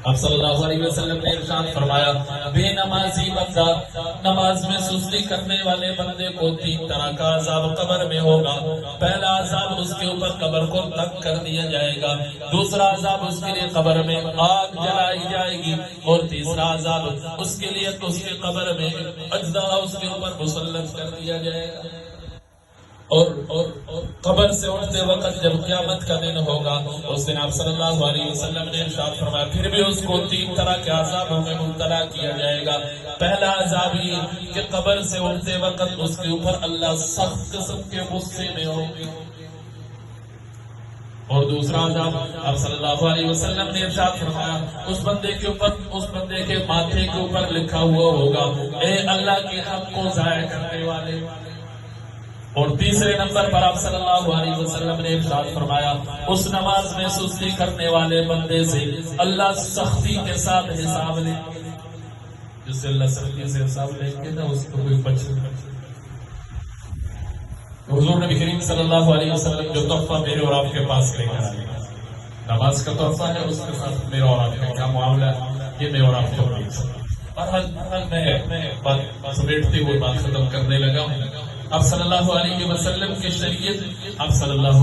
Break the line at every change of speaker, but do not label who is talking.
آپ صلی اللہ علیہ وسلم نے ارشاد فرمایا بے نمازی بندہ، نماز میں سستی کرنے والے بندے کو 3 طرح کا عذاب قبر میں ہوگا۔ پہلا عذاب اس کے اوپر قبر کو تنگ کر دیا جائے گا، دوسرا عذاب اس کے لیے قبر میں آگ جلائی جائے گی، اور تیسرا عذاب اس کے لیے اس کے قبر میں اجزاء اس کے اوپر مسلط کر دیا جائے گا۔ اور قبر سے اٹھتے وقت جب قیامت کا دن ہوگا، اس دن آپ صلی اللہ علیہ وسلم نے ارشاد فرمایا پھر بھی اس کو 3 طرح کے عذابوں میں مبتلا کیا جائے گا۔ پہلا عذاب یہ کہ قبر سے اٹھتے وقت اس کے اوپر اللہ سخت قسم کے غصے میں ہوگی، اور دوسرا عذاب آپ صلی اللہ علیہ وسلم نے ارشاد فرمایا اس بندے کے اوپر، اس بندے کے ماتھے کے اوپر لکھا ہوا ہوگا اے اللہ کے حق کو ضائع کرنے والے۔ اور تیسرے نمبر پر آپ صلی اللہ علیہ وسلم نے ارشاد فرمایا اس نماز میں سستی کرنے والے بندے سے اللہ سختی کے ساتھ حساب لے، جس سے اللہ سختی سے حساب لیں گے نا اس کو کوئی بچ نہیں۔ حضور نبی کریم صلی اللہ علیہ وسلم جو تحفہ میرے اور آپ کے پاس لے کر آئے گا، نماز کا تحفہ ہے، اس کے ساتھ میرا اور آپ کا کیا معاملہ ہے یہ میں اور آپ کو میں بات سمیٹتے ہوئے بات ختم کرنے لگا ہوں۔ آپ صلی اللہ علیہ وسلم کی شریعت، آپ صلی اللہ